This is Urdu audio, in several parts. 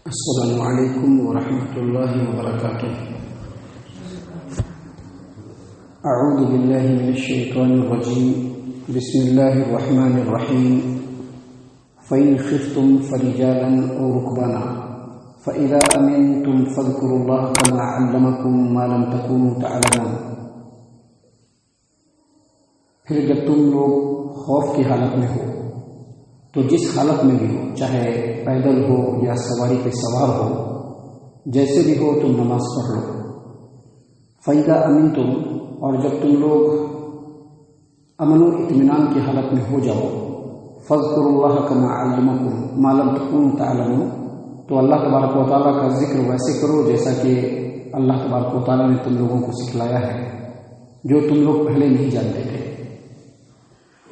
السلام علیکم ورحمۃ اللہ وبرکاتہ۔ اعوذ باللہ من الشیطان الرجیم، بسم اللہ الرحمن الرحیم۔ فإن خفتم فرجالا أو ركبانا فإذا أمنتم فاذكروا الله كما علمكم ما لم تكونوا تعلمون۔ پھر جب تم لوگ خوف کی حالت میں ہو تو جس حالت میں بھی ہو، چاہے پیدل ہو یا سواری پہ سوار ہو، جیسے بھی ہو تم نماز پڑھ لو۔ فَإِذَا أَمِنْتُمْ، اور جب تم لوگ امن و اطمینان کی حالت میں ہو جاؤ، فَاذْكُرُوا اللَّهَ كَمَا عَلَّمَكُمْ مَا لَمْ تَكُونُوا تَعْلَمُونَ، تو اللہ تبارک و تعالیٰ کا ذکر ویسے کرو جیسا کہ اللہ تبارک و تعالیٰ نے تم لوگوں کو سکھلایا ہے، جو تم لوگ پہلے نہیں جانتے تھے۔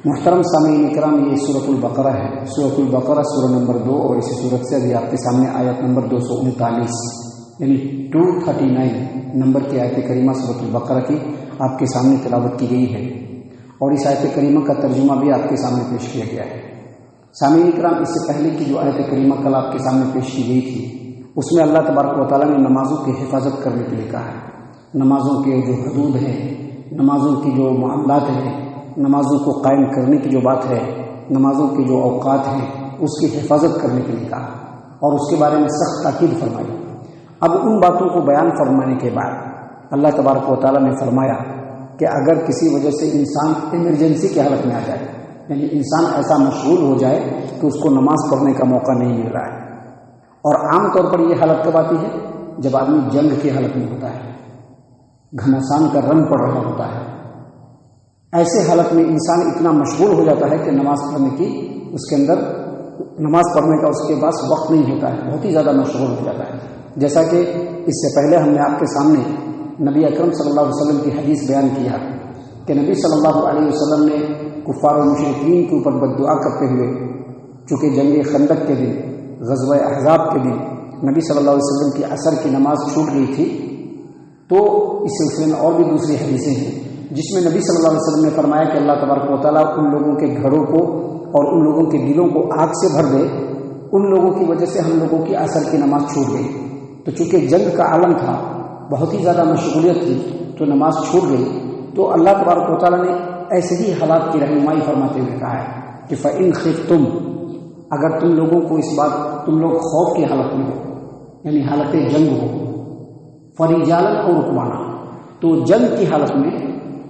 محترم سامعین اکرام، یہ سورۃ البقرہ ہے۔ سورۃ البقرہ سورہ نمبر 2، اور اسی سورت سے ابھی آپ کے سامنے آیت نمبر 239 یعنی 239 نمبر کی آیت کریمہ سورۃ البقرہ کی آپ کے سامنے تلاوت کی گئی ہے، اور اس آیت کریمہ کا ترجمہ بھی آپ کے سامنے پیش کیا گیا ہے۔ سامعین اکرام، اس سے پہلے کی جو آیت کریمہ کل آپ کے سامنے پیش کی گئی تھی، اس میں اللہ تبارک و تعالیٰ نے نمازوں کی حفاظت کرنے کے لیے کہا ہے۔ نمازوں کے جو حدود ہیں، نمازوں کی جو معاملات ہیں، نمازوں کو قائم کرنے کی جو بات ہے، نمازوں کے جو اوقات ہیں، اس کی حفاظت کرنے کے لیے کہا، اور اس کے بارے میں سخت تاکید فرمائی۔ اب ان باتوں کو بیان فرمانے کے بعد اللہ تبارک و تعالیٰ نے فرمایا کہ اگر کسی وجہ سے انسان ایمرجنسی کی حالت میں آ جائے، یعنی انسان ایسا مشغول ہو جائے کہ اس کو نماز پڑھنے کا موقع نہیں مل رہا ہے، اور عام طور پر یہ حالت کب آتی ہے؟ جب آدمی جنگ کی حالت میں ہوتا ہے، گھمسان کا رنگ پڑ رہا ہوتا ہے، ایسے حالت میں انسان اتنا مشغول ہو جاتا ہے کہ نماز پڑھنے کی اس کے اندر نماز پڑھنے کا اس کے پاس وقت نہیں ہوتا ہے، بہت ہی زیادہ مشغول ہو جاتا ہے۔ جیسا کہ اس سے پہلے ہم نے آپ کے سامنے نبی اکرم صلی اللہ علیہ وسلم کی حدیث بیان کیا کہ نبی صلی اللہ علیہ وسلم نے کفار و مشرکین کے اوپر بد دعا کرتے ہوئے، چونکہ جنگ خندق کے دن، غزوہ احزاب کے دن نبی صلی اللہ علیہ وسلم کی عصر کی نماز چھوٹ گئی تھی، تو اس سلسلے میں اور بھی دوسری حدیثیں ہیں جس میں نبی صلی اللہ علیہ وسلم نے فرمایا کہ اللہ تبارک و تعالیٰ ان لوگوں کے گھروں کو اور ان لوگوں کے دلوں کو آگ سے بھر دے، ان لوگوں کی وجہ سے ہم لوگوں کی عصر کی نماز چھوٹ گئی۔ تو چونکہ جنگ کا عالم تھا، بہت ہی زیادہ مشغولیت تھی، تو نماز چھوٹ گئی، تو اللہ تبارک و تعالیٰ نے ایسے ہی حالات کی رہنمائی فرماتے ہوئے کہا ہے کہ فَإِنْ خِفْتُمْ، اگر تم لوگوں کو اس بات، تم لوگ خوف کی حالت میں ہو، یعنی حالت جنگ ہو، فَرِجَالًا أَوْ رُكْبَانًا، تو جنگ کی حالت میں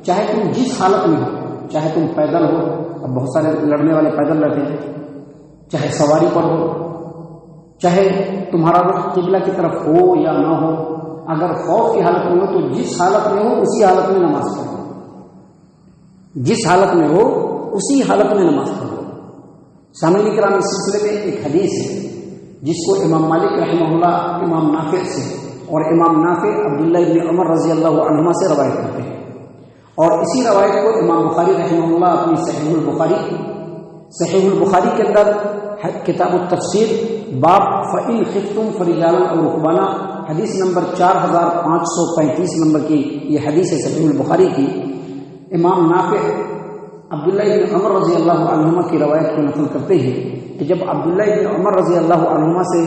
چاہے تم جس حالت میں ہو، چاہے تم پیدل ہو، اب بہت سارے لڑنے والے پیدل رہتے ہیں، چاہے سواری پر ہو، چاہے تمہارا رخ قبلہ کی طرف ہو یا نہ ہو، اگر خوف کی حالت میں ہو تو جس حالت میں ہو اسی حالت میں نماز پڑھو، جس حالت میں ہو اسی حالت میں نماز پڑھو۔ سامعین کرام، اس سلسلے میں ایک حدیث ہے جس کو امام مالک رحمہ اللہ امام نافع سے، اور امام نافع عبداللہ ابن عمر رضی اللہ عنہما سے روایت کرتے ہیں، اور اسی روایت کو امام بخاری رحمہ اللہ اپنی صحیح البخاری کے اندر کتاب التفسیر باب فإن خفتم فرجالا أو ركبانا حدیث نمبر 4535 نمبر کی یہ حدیث ہے صحیح البخاری کی، امام نافع عبداللہ ابن عمر رضی اللہ عنہما کی روایت کو نقل کرتے ہیں کہ جب عبداللہ ابن عمر رضی اللہ عنہما سے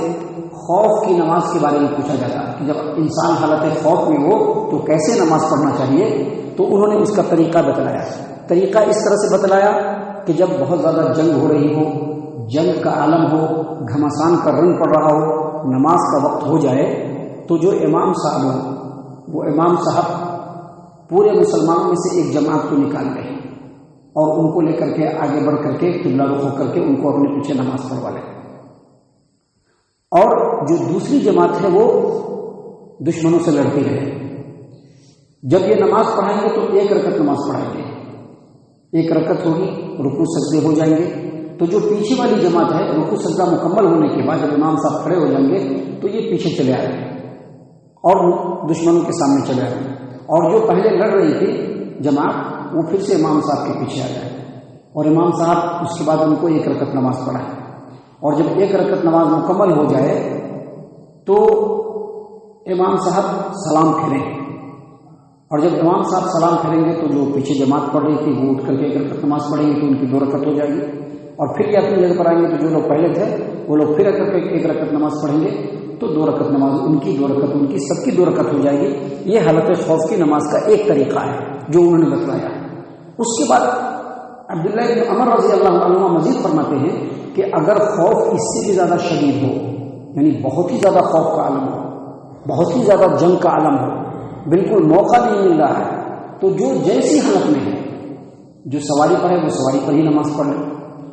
خوف کی نماز کے بارے میں پوچھا جاتا کہ جب انسان حالت خوف میں ہو تو کیسے نماز پڑھنا چاہیے، تو انہوں نے اس کا طریقہ بتلایا۔ طریقہ اس طرح سے بتلایا کہ جب بہت زیادہ جنگ ہو رہی ہو، جنگ کا عالم ہو، گھمسان کا رنگ پڑ رہا ہو، نماز کا وقت ہو جائے، تو جو امام صاحب ہو، وہ امام صاحب پورے مسلمانوں میں سے ایک جماعت کو نکال لیں اور ان کو لے کر کے آگے بڑھ کر کے قبلہ رخ ہو کر کے ان کو اپنے پیچھے نماز پڑھوا لیں، اور جو دوسری جماعت ہے وہ دشمنوں سے لڑتی رہے۔ جب یہ نماز پڑھائیں گے تو ایک رکعت نماز پڑھائیں گے، ایک رکعت ہوگی، رکوع سجدے ہو جائیں گے، تو جو پیچھے والی جماعت ہے رکوع سجدہ مکمل ہونے کے بعد جب امام صاحب کھڑے ہو جائیں گے تو یہ پیچھے چلے آئیں گے اور دشمنوں کے سامنے چلے آئیں گے، اور جو پہلے لڑ رہی تھی جماعت وہ پھر سے امام صاحب کے پیچھے آ جائے، اور امام صاحب اس کے بعد ان کو ایک رکعت نماز پڑھائیں، اور جب ایک رکعت نماز مکمل ہو جائے تو امام صاحب سلام پھیریں، اور جب امام صاحب سلام پھیریں گے تو جو پیچھے جماعت پڑھ رہی تھی وہ اٹھ کر کے ایک رکعت نماز پڑھیں گے تو ان کی 2 رکعت ہو جائے گی، اور پھر یہ اپنی جگہ پر آئیں گے تو جو لوگ پہلے تھے وہ لوگ پھر ایک رکعت نماز پڑھیں گے، تو 2 رکعت نماز ان کی 2 رکعت ان کی سب کی 2 رکعت ہو جائے گی۔ یہ حالت خوف کی نماز کا ایک طریقہ ہے جو انہوں نے بتلایا۔ اس کے بعد عبداللہ بن عمر رضی اللہ عنہ مزید فرماتے ہیں کہ اگر خوف اس سے بھی زیادہ شدید ہو، یعنی بہت ہی زیادہ خوف کا عالم ہو، بہت ہی زیادہ جنگ کا عالم ہو، بالکل موقع نہیں مل رہا ہے، تو جو جیسی حالت میں ہے، جو سواری پر ہے وہ سواری پر ہی نماز پڑھ لے،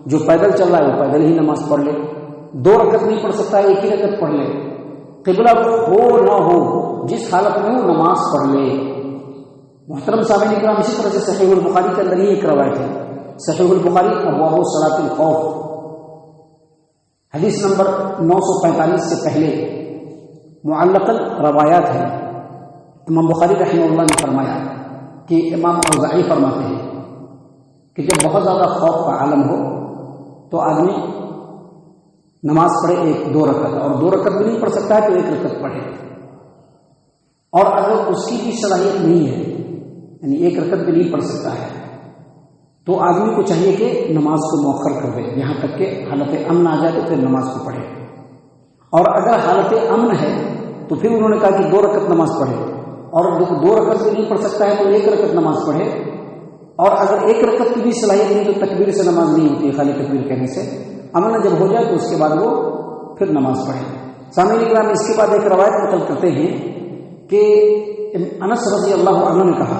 جو پیدل چل رہا ہے وہ پیدل ہی نماز پڑھ لے، 2 رکعت نہیں پڑھ سکتا ہے 1 ہی رکعت پڑھ لے، قبلہ ہو نہ ہو جس حالت میں ہو نماز پڑھ لے۔ محترم سامعین کرام، اسی طرح سے صحیح البخاری کے اندر ہی ایک روایت ہے، صحیح البخاری ابواب صلاۃ الخوف حدیث نمبر 945 سے پہلے معلقاً روایات ہے۔ امام بخاری رحمہ اللہ نے فرمایا کہ امام اوزاعی فرماتے ہیں کہ جب بہت زیادہ خوف کا عالم ہو تو آدمی نماز پڑھے 1-2 رکعت، اور 2 رکعت بھی نہیں پڑھ سکتا ہے تو 1 رکعت پڑھے، اور اگر اس کی بھی صلاحیت نہیں ہے، یعنی 1 رکعت بھی نہیں پڑھ سکتا ہے، تو آدمی کو چاہیے کہ نماز کو مؤخر کر دے یہاں تک کہ حالت امن آ جائے تو پھر نماز کو پڑھے۔ اور اگر حالت امن ہے تو پھر انہوں نے کہا کہ 2 رکعت نماز پڑھے، اور 2 رکعت بھی نہیں پڑھ سکتا ہے تو 1 رکعت نماز پڑھے، اور اگر 1 رکعت کی بھی صلاحیت نہیں تو تکبیر سے نماز نہیں ہوتی ہے، خالی تکبیر کہنے سے امن جب ہو جائے تو اس کے بعد وہ پھر نماز پڑھے۔ سامعین کرام، اس کے بعد ایک روایت نقل کرتے ہیں کہ انس رضی اللہ عنہ نے کہا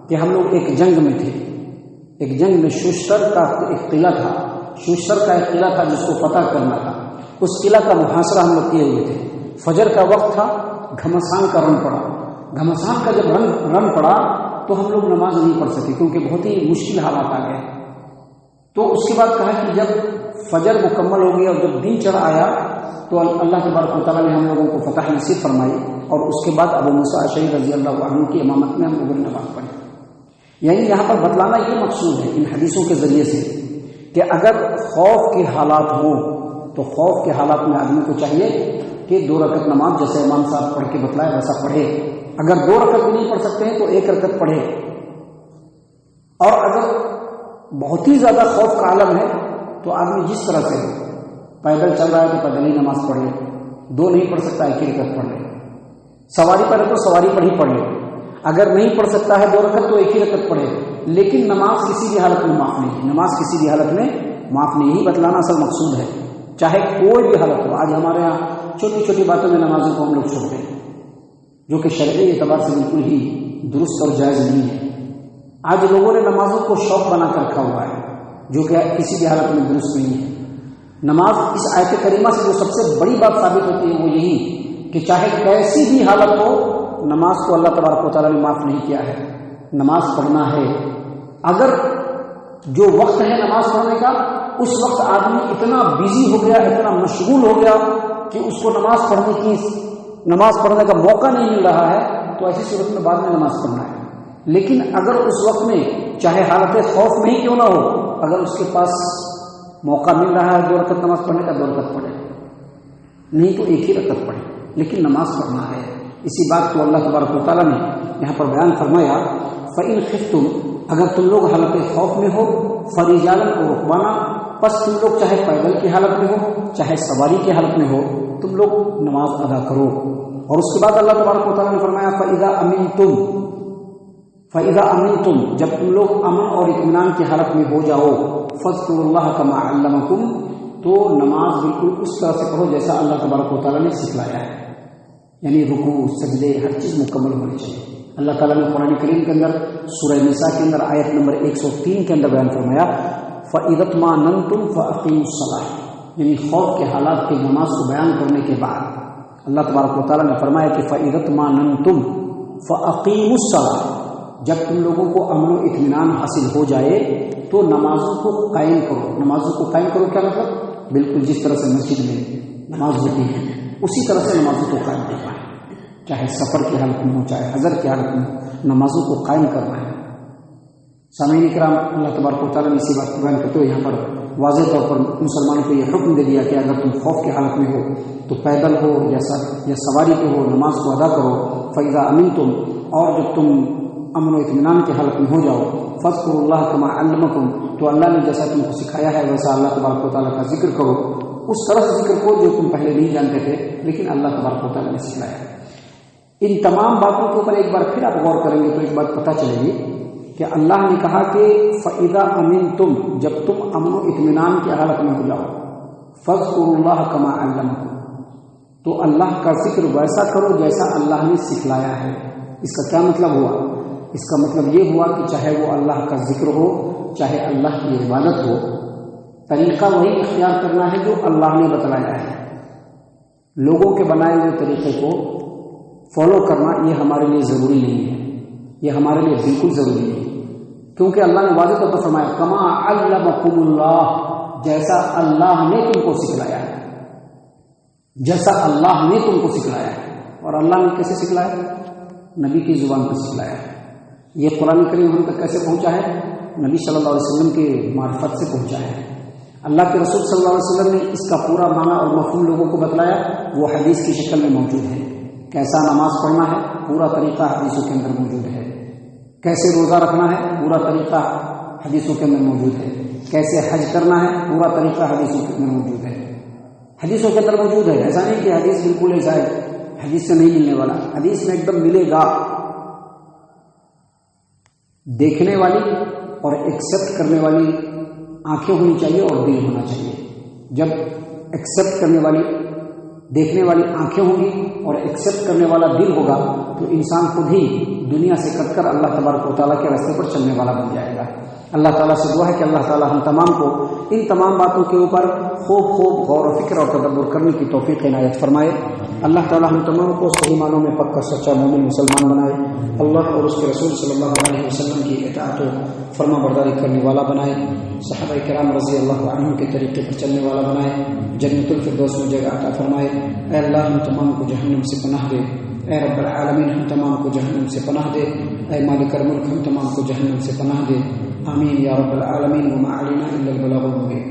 کہ ہم لوگ ایک جنگ میں تھے، ایک جنگ میں شوشتر کا ایک قلعہ تھا، شوشتر کا ایک قلعہ تھا جس کو فتح کرنا تھا، اس قلعہ کا محاصرہ ہم لوگ کیے ہوئے تھے، فجر کا وقت تھا، گھمسان کا رن پڑا، گھمسان کا جب رن پڑا تو ہم لوگ نماز نہیں پڑھ سکے کیونکہ بہت ہی مشکل حالات آ گئے۔ تو اس کے بعد کہا کہ جب فجر مکمل ہو گئی اور جب دن چڑھ آیا تو اللہ تبارک و تعالیٰ نے ہم لوگوں کو فتح نصیب فرمائی، اور اس کے بعد ابو موسیٰ اشعری رضی اللہ عنہ کی امامت میں ہم لوگوں نے نماز پڑھی۔ یعنی یہاں پر بتلانا یہ مقصود ہے ان حدیثوں کے ذریعے سے کہ اگر خوف کے حالات ہوں تو خوف کے حالات میں آدمی کو چاہیے کہ 2 رکعت نماز جیسے امام صاحب پڑھ کے بتلائے ویسا پڑھے، اگر 2 رکعت بھی نہیں پڑھ سکتے ہیں تو 1 رکعت پڑھے، اور اگر بہت ہی زیادہ خوف کا عالم ہے تو آدمی جس طرح سے پیدل چل رہا ہے تو پیدل ہی نماز پڑھ لے، 2 نہیں پڑھ سکتا 1 رکعت پڑھ لے، سواری پر ہے تو سواری پر ہی پڑھ لے، اگر نہیں پڑھ سکتا ہے 2 رکعت تو 1 ہی رکعت پڑھے، لیکن نماز کسی بھی حالت میں معاف نہیں ہے، نماز کسی بھی حالت میں معاف نہیں ہی بتلانا اصل مقصود ہے، چاہے کوئی بھی حالت ہو۔ آج ہمارے یہاں چھوٹی چھوٹی باتوں میں نمازوں کو ہم لوگ چھوڑتے ہیں جو کہ شرعی اعتبار سے بالکل ہی درست اور جائز نہیں ہے۔ آج لوگوں نے نمازوں کو شوق بنا کر رکھا ہوا ہے جو کہ کسی بھی حالت میں درست نہیں ہے۔ نماز اس آیت کریمہ سے جو سب سے بڑی بات ثابت ہوتی ہے وہ یہی کہ چاہے کیسی بھی حالت ہو نماز کو اللہ تبارک و تعالیٰ نے معاف نہیں کیا ہے، نماز پڑھنا ہے۔ اگر جو وقت ہے نماز پڑھنے کا اس وقت آدمی اتنا بزی ہو گیا، اتنا مشغول ہو گیا کہ اس کو نماز پڑھنے کا موقع نہیں مل رہا ہے تو ایسی صورت میں بعد میں نماز پڑھنا ہے۔ لیکن اگر اس وقت میں چاہے حالت خوف میں ہی کیوں نہ ہو، اگر اس کے پاس موقع مل رہا ہے 2 رکعت نماز پڑھنے کا 2 رکعت پڑھے، نہیں تو 1 ہی رکعت پڑھے، لیکن نماز پڑھنا ہے۔ اسی بات کو اللہ تبارک و تعالیٰ نے یہاں پر بیان فرمایا، فَإِنْ خِفْتُمْ، اگر تم لوگ حالت خوف میں ہو، فَرِجَالًا اور رُكْبَانًا، پس تم لوگ چاہے پیدل کی حالت میں ہو چاہے سواری کی حالت میں ہو تم لوگ نماز ادا کرو۔ اور اس کے بعد اللہ تبارک و تعالیٰ نے فرمایا فَإِذَا أَمِنْتُمْ، جب تم لوگ امن اور اطمینان کی حالت میں ہو جاؤ، فَاذْكُرُوا اللَّهَ كَمَا عَلَّمَكُمْ، تو نماز بالکل اس طرح سے پڑھو جیسا اللہ تبارک و تعالیٰ نے سکھلایا ہے، یعنی رکوع سجدے ہر چیز مکمل ہونی چاہیے۔ اللہ تعالیٰ نے قرآن کریم کے اندر سورہ نساء کے اندر آیت نمبر 103 کے اندر بیان فرمایا فَإِذَا اطْمَأْنَنْتُمْ فَأَقِيمُوا الصَّلَاةَ، یعنی خوف کے حالات کی نماز کو بیان کرنے کے بعد اللہ تبارک و تعالیٰ نے فرمایا کہ فَإِذَا اطْمَأْنَنْتُمْ فَأَقِيمُوا الصَّلَاةَ، جب تم لوگوں کو امن و اطمینان حاصل ہو جائے تو نمازوں کو قائم کرو۔ نمازوں کو قائم کرو کیا مطلب؟ بالکل جس طرح سے مسجد میں نماز ہوتی ہے اسی طرح سے نمازوں کو قائم کرنا ہے، چاہے سفر کی حالت میں ہو چاہے حضر کی حالت میں نمازوں کو قائم کرنا ہے۔ سامعین کرام، اللہ تبارک و تعالیٰ نے اسی بات کو بیان کرتے ہوئے یہاں پر واضح طور پر مسلمانوں کو یہ حکم دے دیا کہ اگر تم خوف کی حالت میں ہو تو پیدل ہو یا سواری پہ ہو نماز کو ادا کرو۔ فَإِذَا أَمِنْتُمْ، اور جب تم امن و اطمینان کی حالت میں ہو جاؤ، فَاذْكُرُوا اللَّهَ كَمَا عَلَّمَكُمْ، تو اللہ نے جیسا تم کو سکھایا ہے ویسا اللہ تبارک و تعالیٰ کا ذکر کرو۔ اس طرح سے ذکر کو جو تم پہلے نہیں جانتے تھے لیکن اللہ تبارک و تعالیٰ نے سکھلایا. ان تمام باتوں کے اوپر ایک بار پھر آپ غور کریں گے تو ایک بات پتہ چلے گی کہ اللہ نے کہا کہ فَإِذَا أَمِنْتُمْ، جب تم امن و اطمینان کی حالت میں ہو جاؤ، فَاذْكُرُوا اللَّهَ كَمَا عَلَّمَكُمْ، تو اللہ کا ذکر ویسا کرو جیسا اللہ نے سکھلایا ہے. اس کا کیا مطلب ہوا؟ اس کا مطلب یہ ہوا کہ چاہے وہ اللہ کا ذکر ہو، چاہے اللہ کی عبادت ہو، طریقہ وہی اختیار کرنا ہے جو اللہ نے بتلایا ہے. لوگوں کے بنائے ہوئے طریقے کو فالو کرنا یہ ہمارے لیے ضروری نہیں ہے، یہ ہمارے لیے بالکل ضروری نہیں، کیونکہ اللہ نے واضح طور پر فرمایا کما علمکم اللہ، جیسا اللہ نے تم کو سکھلایا ہے، جیسا اللہ نے تم کو سکھلایا ہے. اور اللہ نے کیسے سکھلایا؟ نبی کی زبان پر سکھلایا ہے. یہ قرآن کریم ہم تک کیسے پہنچا ہے؟ نبی صلی اللہ علیہ وسلم کے معرفت سے پہنچا ہے. اللہ کے رسول صلی اللہ علیہ وسلم نے اس کا پورا معنی اور مفہوم لوگوں کو بتلایا، وہ حدیث کی شکل میں موجود ہے. کیسا نماز پڑھنا ہے پورا طریقہ حدیثوں کے اندر موجود ہے. کیسے روزہ رکھنا ہے پورا طریقہ حدیثوں کے اندر موجود ہے. کیسے حج کرنا ہے پورا طریقہ حدیثوں کے اندر موجود ہے. حدیثوں کے اندر موجود ہے. ایسا نہیں کہ حدیث بالکل ایسا ہے حدیث سے نہیں ملنے والا، حدیث میں ایک دم ملے گا. دیکھنے والی اور ایکسپٹ کرنے والی آنکھیں ہونی چاہیے اور دل ہونا چاہیے. جب ایکسپٹ کرنے والی دیکھنے والی آنکھیں ہوں گی اور ایکسپٹ کرنے والا دل ہوگا تو انسان خود ہی دنیا سے کٹ کر اللہ تبارک و تعالیٰ کے راستے پر چلنے والا بن جائے گا. اللہ تعالیٰ سے دعا ہے کہ اللہ تعالیٰ ہم تمام کو ان تمام باتوں کے اوپر خوب غور و فکر اور تدبر کرنے کی توفیق عنایت فرمائے. اللہ تعالیٰ ہم تمام کو صحیح معنوں میں پکا سچا مومن مسلمان بنائے. اللہ اور اس کے رسول صلی اللہ علیہ وسلم کی اطاعت و فرما برداری کرنے والا بنائے. صحابہ کرام رضی اللہ عنہم کے طریقے پر چلنے والا بنائے. جنت الفردوس میں جگہ عطا فرمائے. اے اللہ ہم تمام کو جہنم سے پناہ دے. اے رب العالمین ہم تمام کو جہنم سے پناہ دے. اے مالک الملک ہم تمام کو جہنم سے پناہ دے. آمین یا رب العالمین. وما علینا الا البلاغ المبین.